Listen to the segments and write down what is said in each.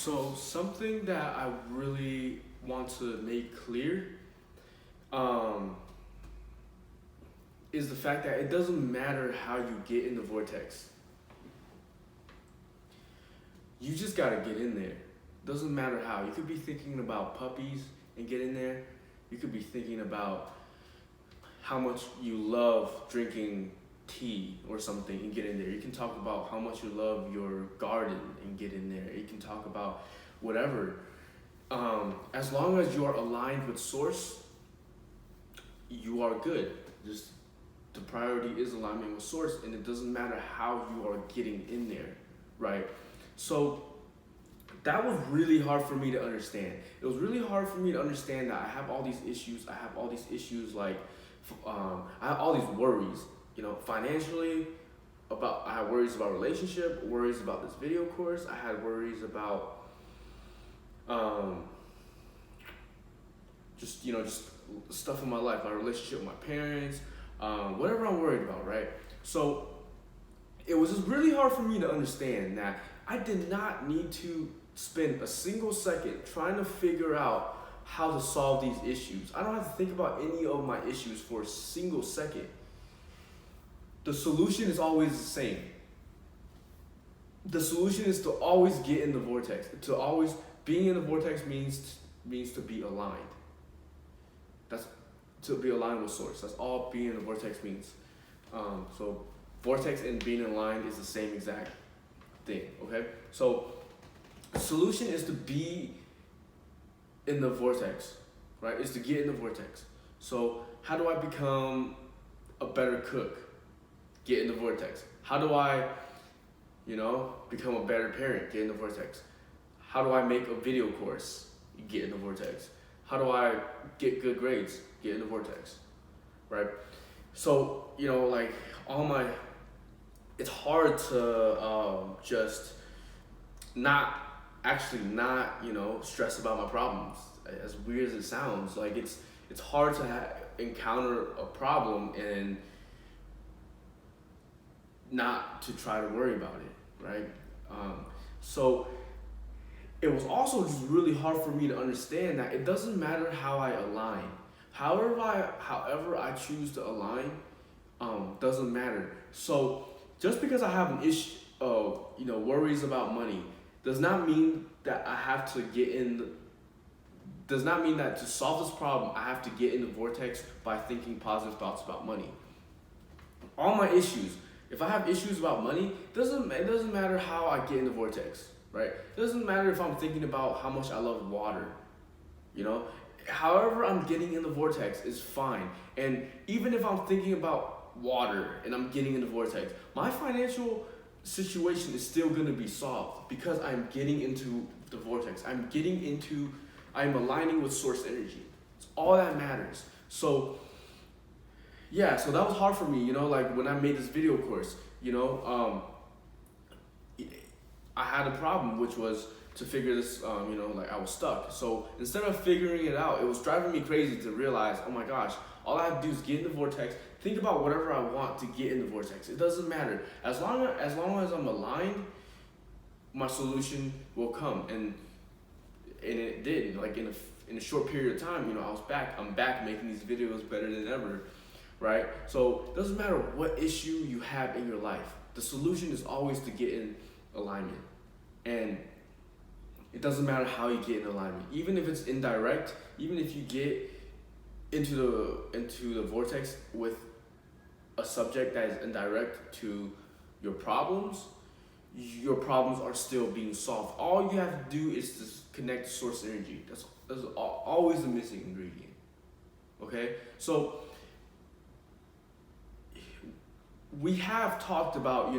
So something that I really want to make clear um, is the fact that it doesn't matter how you get in the vortex. You just gotta get in there. Doesn't matter how. You could be thinking about puppies and get in there. You could be thinking about how much you love drinking tea or something and get in there. You can talk about how much you love your garden and get in there. You can talk about whatever. As long as you are aligned with source, you are good. Just the priority is alignment with source, and it doesn't matter how you are getting in there, right? So that was really hard for me to understand. It was really hard for me to understand that I have all these issues. I have all these issues like I have all these worries, financially. I had worries about relationship, worries about this video course. I had worries about just stuff in my life, my relationship with my parents, whatever I'm worried about, right? So it was just really hard for me to understand that I did not need to spend a single second trying to figure out how to solve these issues. I don't have to think about any of my issues for a single second. The solution is always the same. The solution is to always get in the vortex. To always being in the vortex means to be aligned. That's to be aligned with source. That's all being in the vortex means. So vortex and being aligned is the same exact thing. Okay. So the solution is to be in the vortex, right? Is to get in the vortex. So how do I become a better cook? Get in the vortex. How do I, become a better parent? Get in the vortex. How do I make a video course? Get in the vortex. How do I get good grades? Get in the vortex, right? So, it's hard to just not stress about my problems. As weird as it sounds, like it's hard to encounter a problem and not to try to worry about it, right? So it was also just really hard for me to understand that it doesn't matter how I align. However I choose to align, doesn't matter. So just because I have an issue of worries about money does not mean that I have to get in. Does not mean that to solve this problem I have to get in the vortex by thinking positive thoughts about money. All my issues. If I have issues about money, it doesn't matter how I get in the vortex, right? It doesn't matter if I'm thinking about how much I love water, However I'm getting in the vortex is fine. And even if I'm thinking about water and I'm getting in the vortex, my financial situation is still going to be solved because I'm getting into the vortex. I'm aligning with source energy. It's all that matters. So yeah, so that was hard for me, when I made this video course, I had a problem, which was to figure this, I was stuck. So instead of figuring it out, it was driving me crazy to realize, oh my gosh, all I have to do is get in the vortex, think about whatever I want to get in the vortex. It doesn't matter. As long as I'm aligned, my solution will come. And it did. Like in a short period of time, I'm back making these videos better than ever, right? So it doesn't matter what issue you have in your life. The solution is always to get in alignment. And it doesn't matter how you get in alignment. Even if it's indirect, even if you get into the vortex with a subject that is indirect to your problems are still being solved. All you have to do is to connect to source energy. That's always the missing ingredient. Okay? So we have talked about,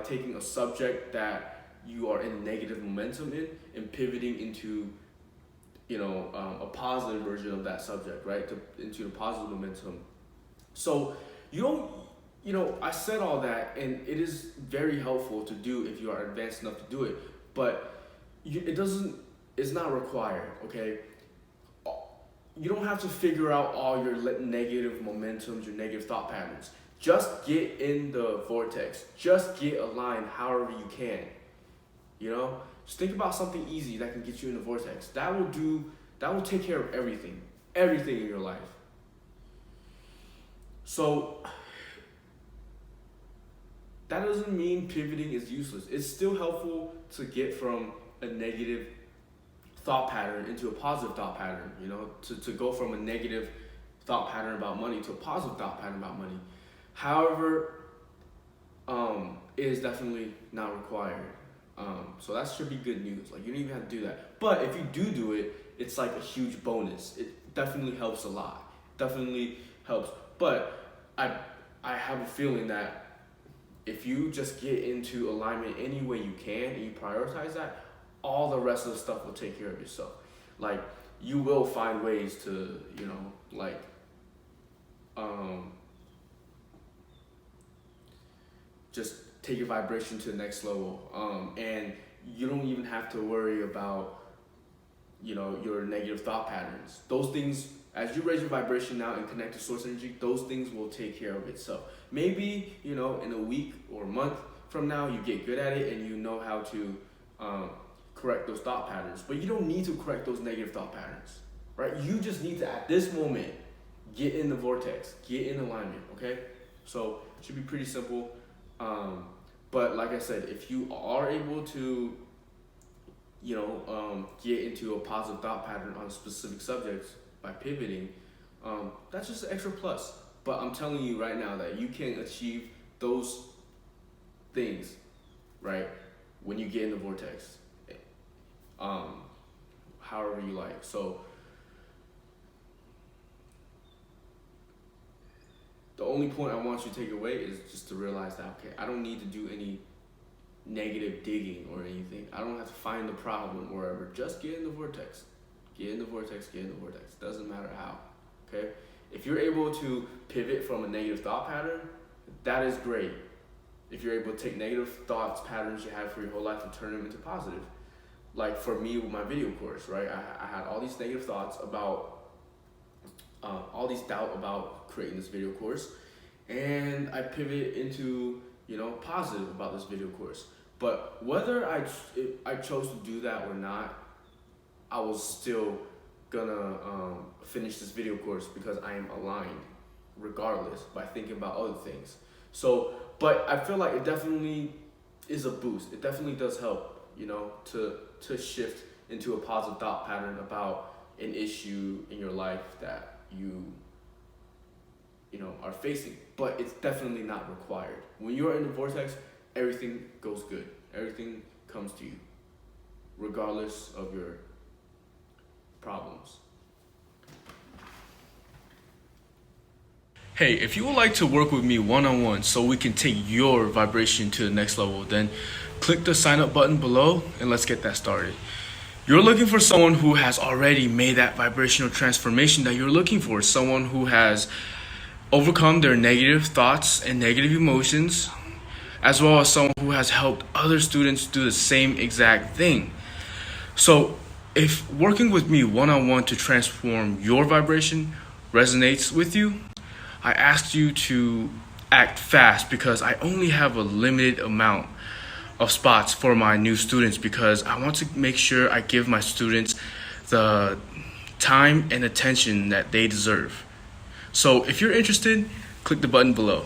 taking a subject that you are in negative momentum in and pivoting into, a positive version of that subject, right? Into the positive momentum. So I said all that, and it is very helpful to do if you are advanced enough to do it, but it's not required, okay? You don't have to figure out all your negative momentums, your negative thought patterns. Just get in the vortex. Just get aligned however you can. You know, just think about something easy that can get you in the vortex. That will take care of everything in your life. So that doesn't mean pivoting is useless. It's still helpful to get from a negative thought pattern into a positive thought pattern, you know, to go from a negative thought pattern about money to a positive thought pattern about money. However, it is definitely not required. So that should be good news. Like, you don't even have to do that. But if you do it, it's like a huge bonus. It definitely helps a lot. Definitely helps. But I have a feeling that if you just get into alignment any way you can and you prioritize that, all the rest of the stuff will take care of itself. Like, you will find ways to, you know, like, just take your vibration to the next level. And you don't even have to worry about, you know, your negative thought patterns. Those things, as you raise your vibration now and connect to source energy, those things will take care of itself. Maybe, you know, in a week or a month from now, you get good at it and you know how to correct those thought patterns. But you don't need to correct those negative thought patterns, right? You just need to, at this moment, get in the vortex, get in alignment, okay? So it should be pretty simple. But like I said, if you are able to, you know, get into a positive thought pattern on specific subjects by pivoting, that's just an extra plus. But I'm telling you right now that you can achieve those things, right, when you get in the vortex, however you like. So the only point I want you to take away is just to realize that, okay, I don't need to do any negative digging or anything. I don't have to find the problem wherever. Just get in the vortex. Get in the vortex, get in the vortex. Doesn't matter how, okay? If you're able to pivot from a negative thought pattern, that is great. If you're able to take negative thoughts, patterns you had for your whole life and turn them into positive. Like for me with my video course, right? I had all these negative thoughts about, all these doubt about creating this video course, and I pivot into, you know, positive about this video course. But whether I chose to do that or not, I was still gonna finish this video course because I am aligned regardless by thinking about other things. So, but I feel like it definitely is a boost. It definitely does help, you know, to shift into a positive thought pattern about an issue in your life that you know, are facing. But it's definitely not required. When you're in the vortex, everything goes good. Everything comes to you, regardless of your problems. Hey, if you would like to work with me one-on-one so we can take your vibration to the next level, then click the sign up button below and let's get that started. You're looking for someone who has already made that vibrational transformation that you're looking for, someone who has overcome their negative thoughts and negative emotions, as well as someone who has helped other students do the same exact thing. So if working with me one-on-one to transform your vibration resonates with you, I ask you to act fast because I only have a limited amount of spots for my new students because I want to make sure I give my students the time and attention that they deserve. So if you're interested, click the button below.